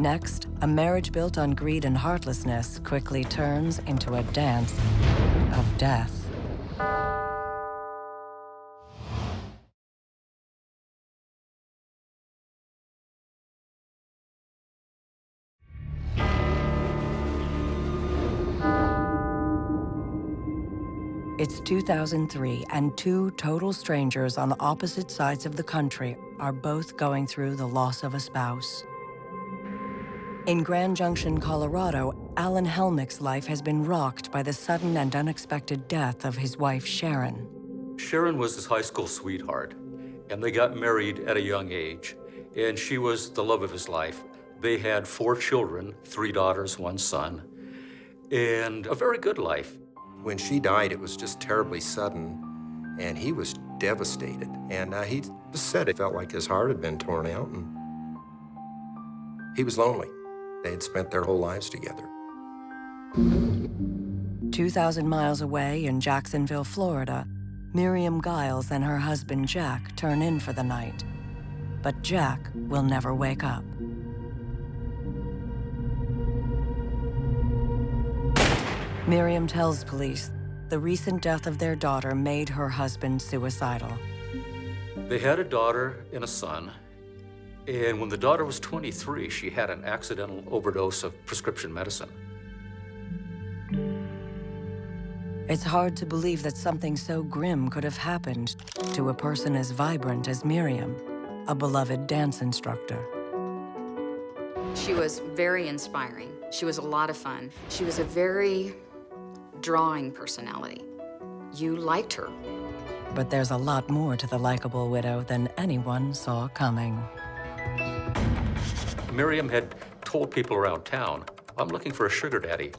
Next, a marriage built on greed and heartlessness quickly turns into a dance of death. It's 2003, and two total strangers on the opposite sides of the country are both going through the loss of a spouse. In Grand Junction, Colorado, Alan Helmick's life has been rocked by the sudden and unexpected death of his wife, Sharon. Sharon was his high school sweetheart, and they got married at a young age, and she was the love of his life. They had 4 children, 3 daughters, 1 son, and a very good life. When she died, it was just terribly sudden, and he was devastated. And he said it felt like his heart had been torn out, and he was lonely. They had spent their whole lives together. 2,000 miles away in Jacksonville, Florida, Miriam Giles and her husband Jack turn in for the night. But Jack will never wake up. Miriam tells police the recent death of their daughter made her husband suicidal. They had a daughter and a son, and when the daughter was 23, she had an accidental overdose of prescription medicine. It's hard to believe that something so grim could have happened to a person as vibrant as Miriam, a beloved dance instructor. She was very inspiring. She was a lot of fun. She was a very drawing personality. You liked her. But there's a lot more to the likable widow than anyone saw coming. Miriam had told people around town, "I'm looking for a sugar daddy."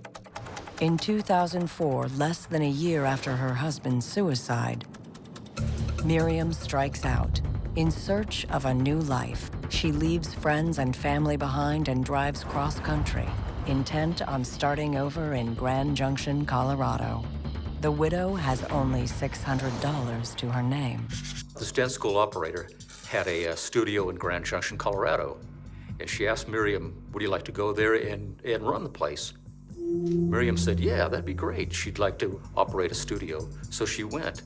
In 2004, less than a year after her husband's suicide, Miriam strikes out. In search of a new life, she leaves friends and family behind and drives cross-country, intent on starting over in Grand Junction, Colorado. The widow has only $600 to her name. This dance school operator had a studio in Grand Junction, Colorado, and she asked Miriam, would you like to go there and run the place? Miriam said, yeah, that'd be great. She'd like to operate a studio, so she went.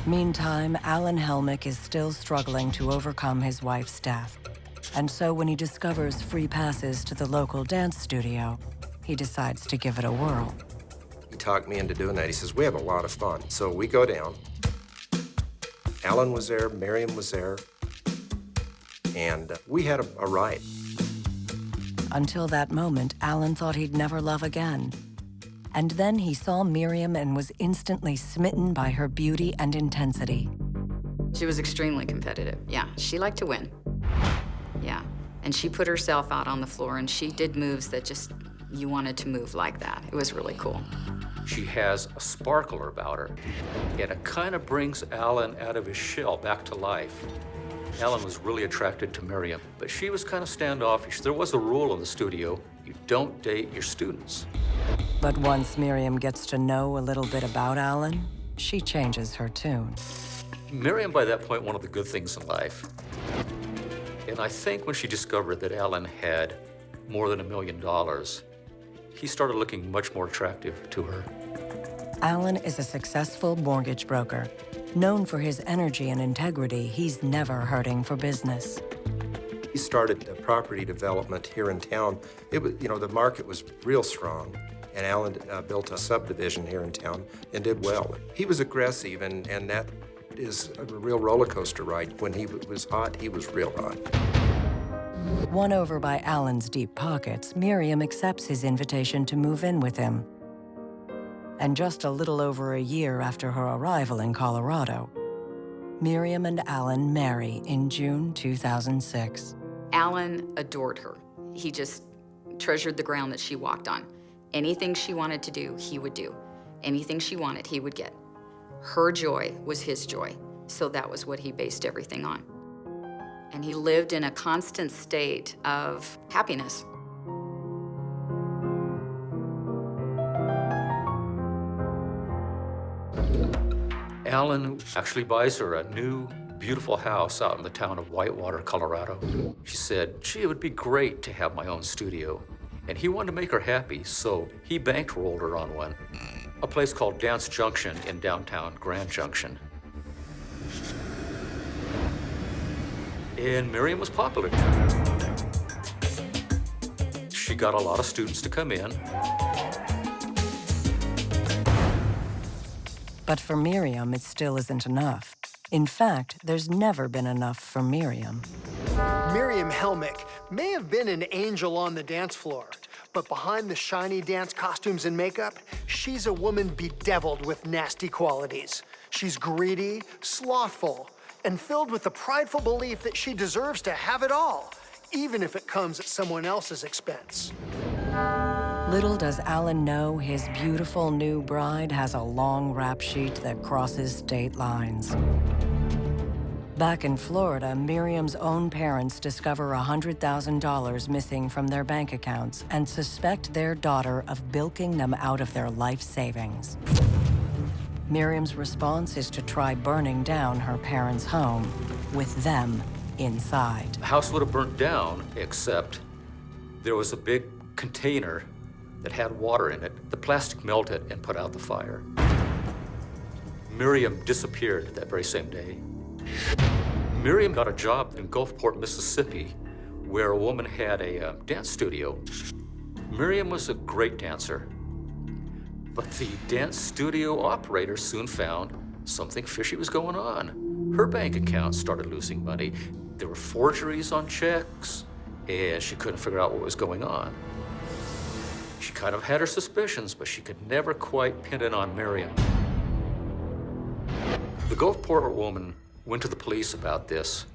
Meantime, Alan Helmick is still struggling to overcome his wife's death. And so when he discovers free passes to the local dance studio, he decides to give it a whirl. He talked me into doing that. He says, we have a lot of fun. So we go down. Alan was there, Miriam was there, and we had a riot. Until that moment, Alan thought he'd never love again. And then he saw Miriam and was instantly smitten by her beauty and intensity. She was extremely competitive. Yeah, she liked to win. Yeah, and she put herself out on the floor, and she did moves that just, you wanted to move like that. It was really cool. She has a sparkle about her, and it kind of brings Alan out of his shell back to life. Alan was really attracted to Miriam, but she was kind of standoffish. There was a rule in the studio, you don't date your students. But once Miriam gets to know a little bit about Alan, she changes her tune. Miriam, by that point, wanted the good things in life. And I think when she discovered that Alan had more than $1 million, he started looking much more attractive to her. Alan is a successful mortgage broker. Known for his energy and integrity, he's never hurting for business. He started property development here in town. It was, the market was real strong, and Alan built a subdivision here in town and did well. He was aggressive, and that is a real roller coaster ride. When he was hot, he was real hot. Won over by Alan's deep pockets, Miriam accepts his invitation to move in with him. And just a little over a year after her arrival in Colorado, Miriam and Alan marry in June 2006. Alan adored her. He just treasured the ground that she walked on. Anything she wanted to do, he would do. Anything she wanted, he would get. Her joy was his joy, so that was what he based everything on. And he lived in a constant state of happiness. Alan actually buys her a new beautiful house out in the town of Whitewater, Colorado. She said, gee, it would be great to have my own studio. And he wanted to make her happy, so he bankrolled her on one. A place called Dance Junction in downtown Grand Junction. And Miriam was popular. She got a lot of students to come in. But for Miriam, it still isn't enough. In fact, there's never been enough for Miriam. Miriam Helmick may have been an angel on the dance floor, but behind the shiny dance costumes and makeup, she's a woman bedeviled with nasty qualities. She's greedy, slothful, and filled with the prideful belief that she deserves to have it all, even if it comes at someone else's expense. Little does Alan know his beautiful new bride has a long rap sheet that crosses state lines. Back in Florida, Miriam's own parents discover $100,000 missing from their bank accounts and suspect their daughter of bilking them out of their life savings. Miriam's response is to try burning down her parents' home with them inside. The house would have burnt down, except there was a big container that had water in it. The plastic melted and put out the fire. Miriam disappeared that very same day. Miriam got a job in Gulfport, Mississippi, where a woman had a dance studio. Miriam was a great dancer, but the dance studio operator soon found something fishy was going on. Her bank account started losing money. There were forgeries on checks, and she couldn't figure out what was going on. She kind of had her suspicions, but she could never quite pin it on Miriam. The Gulfport woman went to the police about this,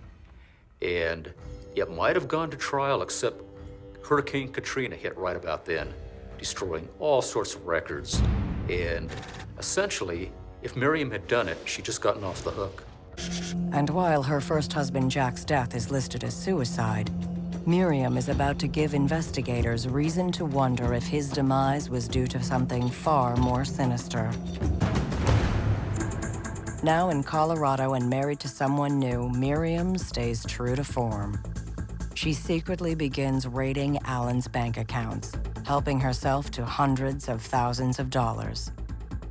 and it might have gone to trial, except Hurricane Katrina hit right about then, destroying all sorts of records. And essentially, if Miriam had done it, she'd just gotten off the hook. And while her first husband Jack's death is listed as suicide, Miriam is about to give investigators reason to wonder if his demise was due to something far more sinister. Now in Colorado and married to someone new, Miriam stays true to form. She secretly begins raiding Alan's bank accounts, helping herself to hundreds of thousands of dollars.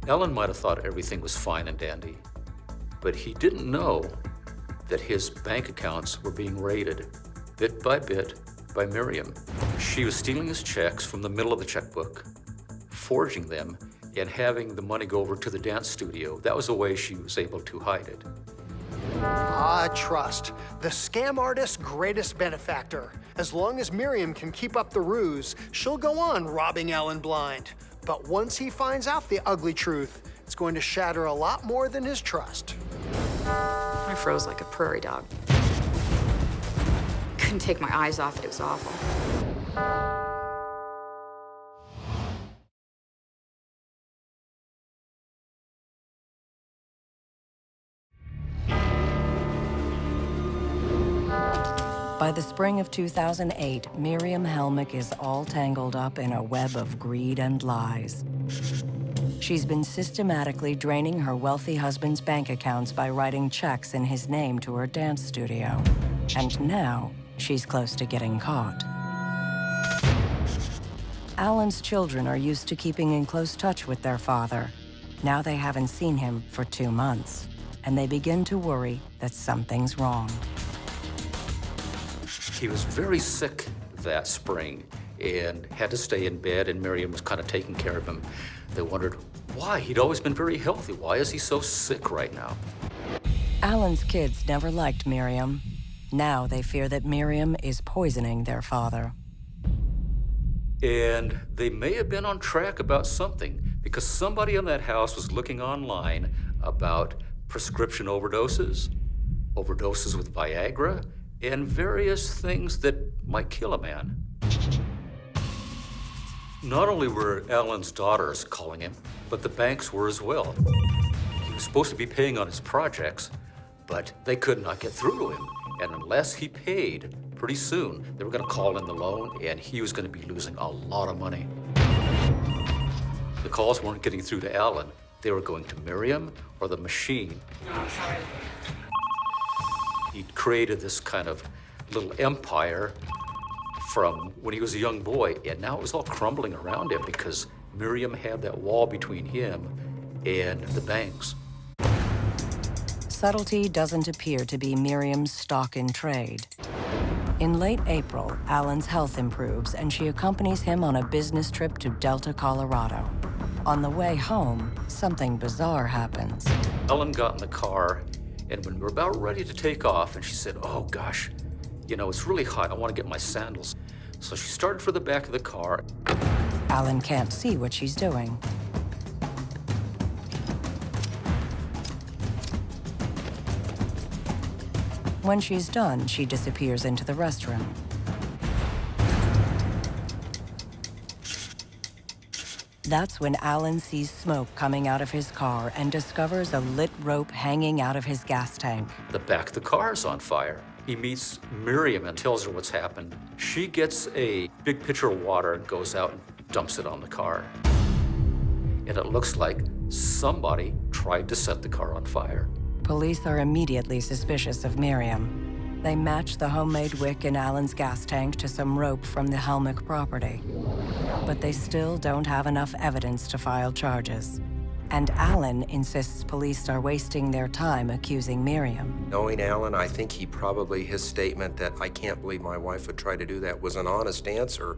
Alan might have thought everything was fine and dandy, but he didn't know that his bank accounts were being raided, bit by Miriam. She was stealing his checks from the middle of the checkbook, forging them, and having the money go over to the dance studio. That was a way she was able to hide it. Ah, trust. The scam artist's greatest benefactor. As long as Miriam can keep up the ruse, she'll go on robbing Alan blind. But once he finds out the ugly truth, it's going to shatter a lot more than his trust. I froze like a prairie dog. Couldn't take my eyes off it. It was awful. By the spring of 2008, Miriam Helmick is all tangled up in a web of greed and lies. She's been systematically draining her wealthy husband's bank accounts by writing checks in his name to her dance studio. And now, she's close to getting caught. Alan's children are used to keeping in close touch with their father. Now they haven't seen him for 2 months, and they begin to worry that something's wrong. He was very sick that spring and had to stay in bed, and Miriam was kind of taking care of him. They wondered why. He'd always been very healthy. Why is he so sick right now? Alan's kids never liked Miriam. Now they fear that Miriam is poisoning their father. And they may have been on track about something, because somebody in that house was looking online about prescription overdoses, overdoses with Viagra, and various things that might kill a man. Not only were Alan's daughters calling him, but the banks were as well. He was supposed to be paying on his projects, but they could not get through to him. And unless he paid, pretty soon they were going to call in the loan, and he was going to be losing a lot of money. The calls weren't getting through to Alan. They were going to Miriam or the machine. No, I'm sorry. He'd created this kind of little empire from when he was a young boy, and now it was all crumbling around him because Miriam had that wall between him and the banks. Subtlety doesn't appear to be Miriam's stock in trade. In late April, Alan's health improves, and she accompanies him on a business trip to Delta, Colorado. On the way home, something bizarre happens. Ellen got in the car, and when we were about ready to take off, and she said, "Oh gosh, you know, it's really hot, I want to get my sandals." So she started for the back of the car. Alan can't see what she's doing. When she's done, she disappears into the restroom. That's when Alan sees smoke coming out of his car and discovers a lit rope hanging out of his gas tank. The back of the car is on fire. He meets Miriam and tells her what's happened. She gets a big pitcher of water and goes out and dumps it on the car. And it looks like somebody tried to set the car on fire. Police are immediately suspicious of Miriam. They match the homemade wick in Alan's gas tank to some rope from the Helmick property. But they still don't have enough evidence to file charges. And Alan insists police are wasting their time accusing Miriam. Knowing Alan, I think his statement that "I can't believe my wife would try to do that" was an honest answer.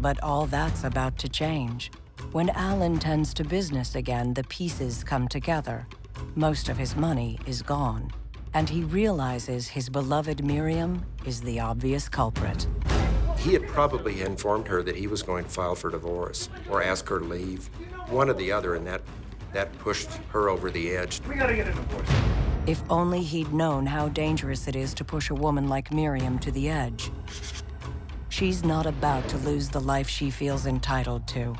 But all that's about to change. When Alan tends to business again, the pieces come together. Most of his money is gone, and he realizes his beloved Miriam is the obvious culprit. He had probably informed her that he was going to file for divorce or ask her to leave, one or the other, and that pushed her over the edge. We gotta get a divorce. If only he'd known how dangerous it is to push a woman like Miriam to the edge. She's not about to lose the life she feels entitled to.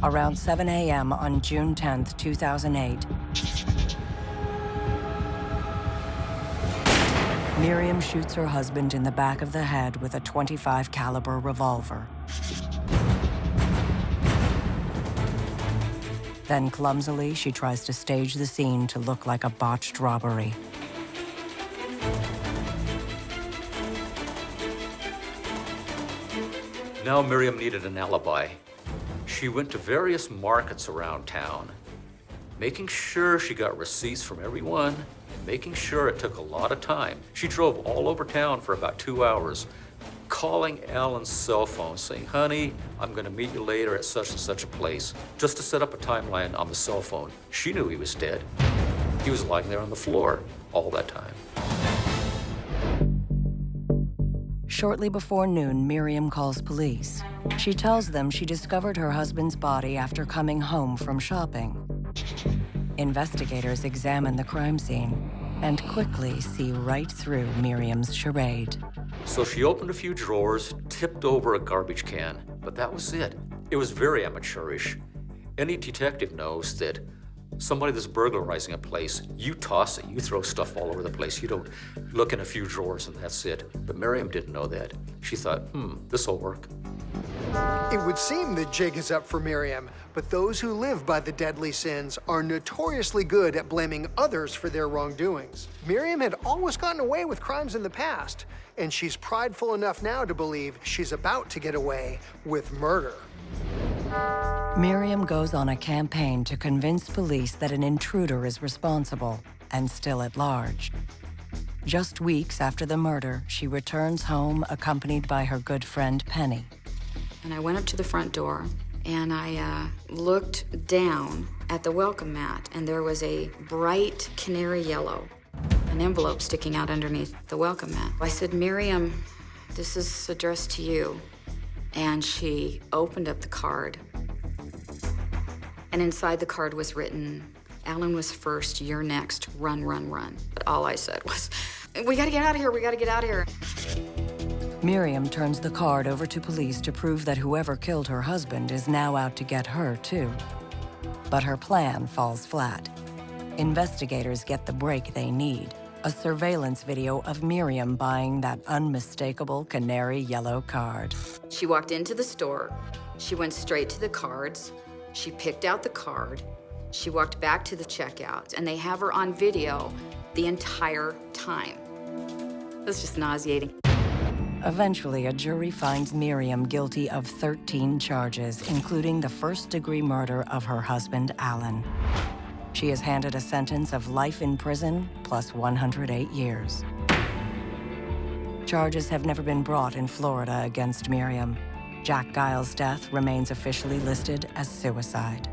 Around 7 a.m. on June 10th, 2008, Miriam shoots her husband in the back of the head with a .25 caliber revolver. Then clumsily, she tries to stage the scene to look like a botched robbery. Now Miriam needed an alibi. She went to various markets around town, making sure she got receipts from everyone, and making sure it took a lot of time. She drove all over town for about 2 hours, calling Alan's cell phone saying, "Honey, I'm gonna meet you later at such and such a place," just to set up a timeline on the cell phone. She knew he was dead. He was lying there on the floor all that time. Shortly before noon, Miriam calls police. She tells them she discovered her husband's body after coming home from shopping. Investigators examine the crime scene and quickly see right through Miriam's charade. So she opened a few drawers, tipped over a garbage can, but that was it. It was very amateurish. Any detective knows that somebody that's burglarizing a place, you toss it, you throw stuff all over the place. You don't look in a few drawers and that's it. But Miriam didn't know that. She thought, this'll work. It would seem the jig is up for Miriam, but those who live by the deadly sins are notoriously good at blaming others for their wrongdoings. Miriam had always gotten away with crimes in the past, and she's prideful enough now to believe she's about to get away with murder. Miriam goes on a campaign to convince police that an intruder is responsible and still at large. Just weeks after the murder, she returns home accompanied by her good friend Penny. And I went up to the front door, and I looked down at the welcome mat, and there was a bright canary yellow, an envelope sticking out underneath the welcome mat. I said, "Miriam, this is addressed to you." And she opened up the card, and inside the card was written, "Alan was first, you're next, run, run, run." But all I said was, "We gotta get out of here, we gotta get out of here." Miriam turns the card over to police to prove that whoever killed her husband is now out to get her, too. But her plan falls flat. Investigators get the break they need, a surveillance video of Miriam buying that unmistakable canary yellow card. She walked into the store, she went straight to the cards, she picked out the card, She walked back to the checkout, and they have her on video the entire time. That's just nauseating. Eventually, a jury finds Miriam guilty of 13 charges, including the first-degree murder of her husband, Alan. She is handed a sentence of life in prison plus 108 years. Charges have never been brought in Florida against Miriam. Jack Giles' death remains officially listed as suicide.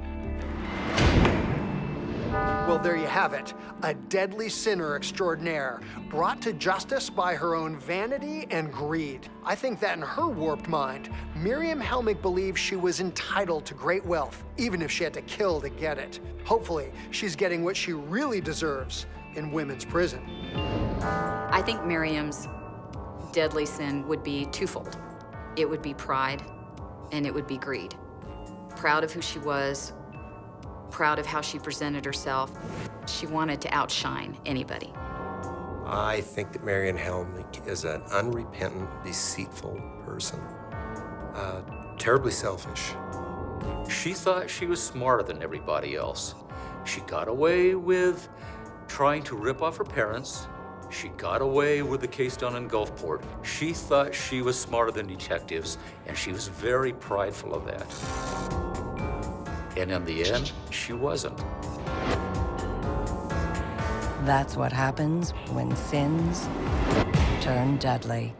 Well, there you have it. A deadly sinner extraordinaire, brought to justice by her own vanity and greed. I think that in her warped mind, Miriam Helmick believes she was entitled to great wealth, even if she had to kill to get it. Hopefully, she's getting what she really deserves in women's prison. I think Miriam's deadly sin would be twofold. It would be pride, and it would be greed. Proud of who she was, proud of how she presented herself. She wanted to outshine anybody. I think that Miriam Helmick is an unrepentant, deceitful person. Terribly selfish. She thought she was smarter than everybody else. She got away with trying to rip off her parents. She got away with the case down in Gulfport. She thought she was smarter than detectives, and she was very prideful of that. And in the end, she wasn't. That's what happens when sins turn deadly.